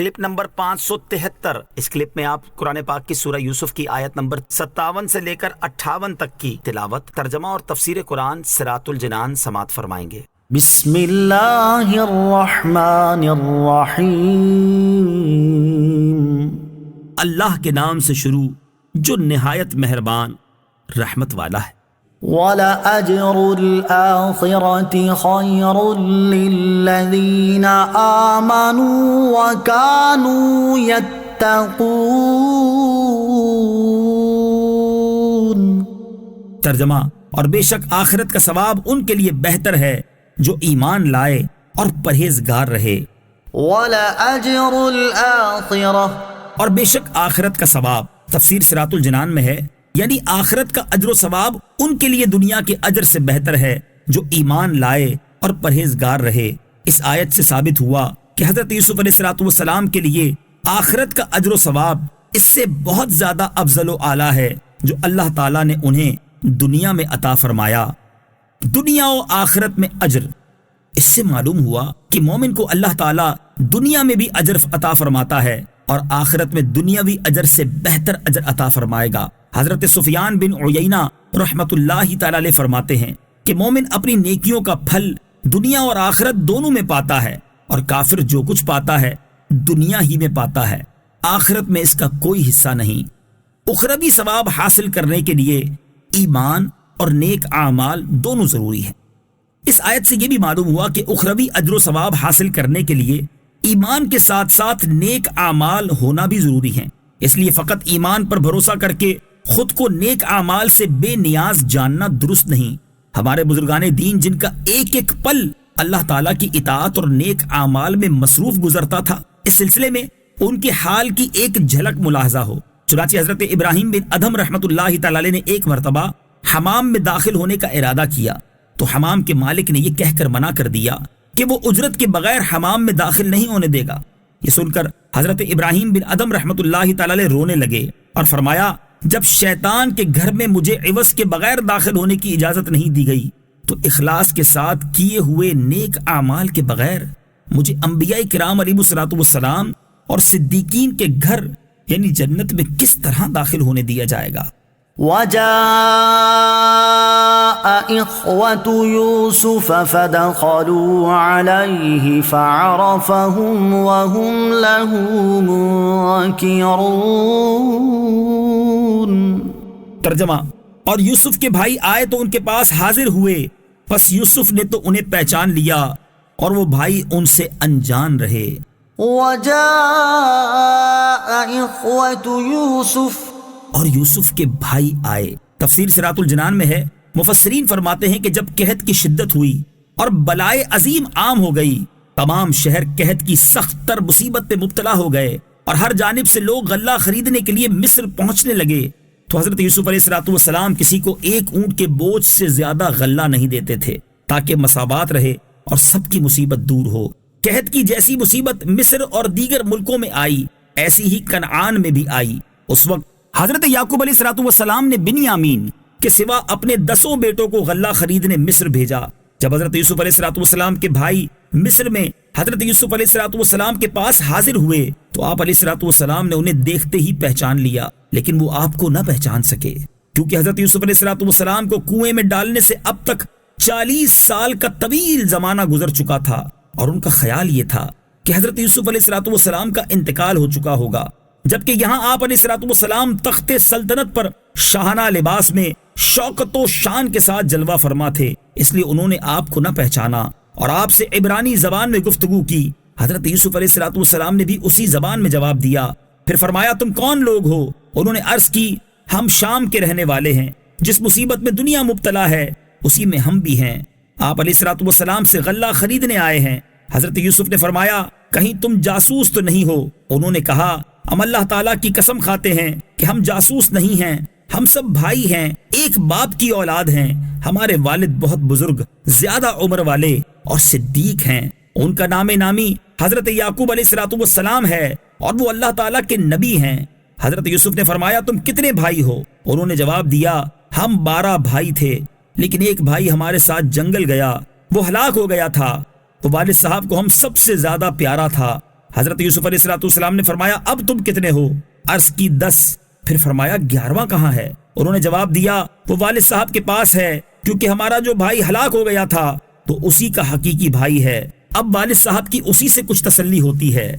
Clip number 573۔ اس clip میں آپ قرآن پاک کی سورہ یوسف کی آیت نمبر 57 سے لے کر 58 تک کی تلاوت، ترجمہ اور تفسیر قرآن صراط الجنان سماعت فرمائیں گے۔ بسم اللہ الرحمن الرحیم، اللہ کے نام سے شروع جو نہایت مہربان رحمت والا ہے۔ وَلَأَجْرُ الْآخِرَةِ خَيْرٌ لِّلَّذِينَ آمَنُوا وَكَانُوا يَتَّقُونَ۔ ترجمہ، اور بے شک آخرت کا ثواب ان کے لیے بہتر ہے جو ایمان لائے اور پرہیزگار رہے۔ وَلَأَجْرُ الْآخِرَةِ، اور بے شک آخرت کا ثواب تفسیر صراط الجنان میں ہے، یعنی آخرت کا اجر و ثواب ان کے لیے دنیا کے اجر سے بہتر ہے جو ایمان لائے اور پرہیزگار رہے۔ اس آیت سے ثابت ہوا کہ حضرت یوسف علیہ السلام کے لیے آخرت کا اجر و ثواب اس سے بہت زیادہ افضل و اعلیٰ ہے جو اللہ تعالیٰ نے انہیں دنیا میں عطا فرمایا۔ دنیا و آخرت میں اجر، اس سے معلوم ہوا کہ مومن کو اللہ تعالیٰ دنیا میں بھی اجر عطا فرماتا ہے اور آخرت میں دنیاوی اجر سے بہتر اجر عطا فرمائے گا۔ حضرت سفیان بن عیینہ رحمت اللہ تعالی علیہ فرماتے ہیں کہ مومن اپنی نیکیوں کا پھل دنیا اور آخرت دونوں میں پاتا ہے، اور کافر جو کچھ پاتا ہے دنیا ہی میں پاتا ہے، آخرت میں اس کا کوئی حصہ نہیں۔ اخروی ثواب حاصل کرنے کے لیے ایمان اور نیک اعمال دونوں ضروری ہیں۔ اس آیت سے یہ بھی معلوم ہوا کہ اخروی اجر و ثواب حاصل کرنے کے لیے ایمان کے ساتھ ساتھ نیک اعمال ہونا بھی ضروری ہیں۔ اس لیے فقط ایمان پر بھروسہ کر کے خود کو نیک اعمال سے بے نیاز جاننا درست نہیں۔ ہمارے بزرگان دین جن کا ایک ایک پل اللہ تعالیٰ کی اطاعت اور نیک اعمال میں مصروف گزرتا تھا، اس سلسلے میں ان کے حال کی ایک جھلک ملاحظہ ہو۔ چنانچہ حضرت ابراہیم بن ادھم رحمت اللہ تعالی علیہ نے ایک مرتبہ حمام میں داخل ہونے کا ارادہ کیا تو حمام کے مالک نے یہ کہہ کر منع کر دیا کہ وہ اجرت کے بغیر حمام میں داخل نہیں ہونے دے گا۔ یہ سن کر حضرت ابراہیم بن ادھم رحمت اللہ تعالی علیہ رونے لگے اور فرمایا، جب شیطان کے گھر میں مجھے عوض کے بغیر داخل ہونے کی اجازت نہیں دی گئی تو اخلاص کے ساتھ کیے ہوئے نیک اعمال کے بغیر مجھے انبیاء کرام علیہ الصلوۃ والسلام اور صدیقین کے گھر یعنی جنت میں کس طرح داخل ہونے دیا جائے گا۔ وَجَاءَ إِخْوَةُ يُوسُفَ فَدَخَلُوا عَلَيْهِ فَعَرَفَهُمْ وَهُمْ لَهُ مُنكِرُونَ۔ ترجمہ، اور یوسف کے بھائی آئے تو ان کے پاس حاضر ہوئے، پس یوسف نے تو انہیں پہچان لیا اور وہ بھائی ان سے انجان رہے۔ وَجَاءَ إِخْوَةُ يُوسُفَ، اور یوسف کے بھائی آئے۔ تفسیر صراط الجنان میں ہے، مفسرین فرماتے ہیں کہ جب قحط کی شدت ہوئی اور بلائے عظیم عام ہو گئی، تمام شہر قحط کی سخت تر مصیبت میں مبتلا ہو گئے اور ہر جانب سے لوگ غلہ خریدنے کے لیے مصر پہنچنے لگے، تو حضرت یوسف علیہ السلام کسی کو ایک اونٹ کے بوجھ سے زیادہ غلہ نہیں دیتے تھے تاکہ مساوات رہے اور سب کی مصیبت دور ہو۔ قحط کی جیسی مصیبت مصر اور دیگر ملکوں میں آئی، ایسی ہی کنعان میں بھی آئی۔ اس وقت حضرت یعقوب علیہ السلام نے بنیامین کے سوا اپنے 10 بیٹوں کو غلہ خریدنے مصر بھیجا۔ جب حضرت یوسف علیہ السلام کے بھائی مصر میں حضرت یوسف علیہ السلام کے پاس حاضر ہوئے تو آپ علیہ السلام نے انہیں دیکھتے ہی پہچان لیا، لیکن وہ آپ کو نہ پہچان سکے کیونکہ حضرت یوسف علیہ السلام کو کنویں میں ڈالنے سے اب تک 40 سال کا طویل زمانہ گزر چکا تھا، اور ان کا خیال یہ تھا کہ حضرت یوسف علیہ السلام کا انتقال ہو چکا ہوگا، جبکہ یہاں آپ علیہ السلام تخت سلطنت پر شاہانہ لباس میں شوکت و شان کے ساتھ جلوہ فرما تھے، اس لیے انہوں نے آپ کو نہ پہچانا اور آپ سے عبرانی زبان میں گفتگو کی۔ حضرت یوسف علیہ السلام نے بھی اسی زبان میں جواب دیا۔ پھر فرمایا، تم کون لوگ ہو؟ انہوں نے عرض کی، ہم شام کے رہنے والے ہیں، جس مصیبت میں دنیا مبتلا ہے اسی میں ہم بھی ہیں، آپ علیہ السلام سے غلہ خریدنے آئے ہیں۔ حضرت یوسف نے فرمایا، کہیں تم جاسوس تو نہیں ہو؟ انہوں نے کہا، ہم اللہ تعالیٰ کی قسم کھاتے ہیں کہ ہم جاسوس نہیں ہیں، ہم سب بھائی ہیں، ایک باپ کی اولاد ہیں، ہمارے والد بہت بزرگ، زیادہ عمر والے اور صدیق ہیں، ان کا نام نامی حضرت یعقوب علیہ السلام ہے اور وہ اللہ تعالیٰ کے نبی ہیں۔ حضرت یوسف نے فرمایا، تم کتنے بھائی ہو؟ انہوں نے جواب دیا، ہم 12 بھائی تھے، لیکن ایک بھائی ہمارے ساتھ جنگل گیا، وہ ہلاک ہو گیا تھا، تو والد صاحب کو ہم سب سے زیادہ پیارا تھا، حضرت یوسف علیہ السلام نے فرمایا اب تم کتنے ہو؟ عرض کی 10۔ پھر فرمایا 11واں کہاں ہے؟ انہوں نے جواب دیا وہ والد صاحب کے پاس ہے، کیونکہ ہمارا جو بھائی ہلاک ہو گیا تھا تو اسی کا حقیقی بھائی ہے۔ اب والد صاحب کی اسی سے کچھ تسلی ہوتی ہے۔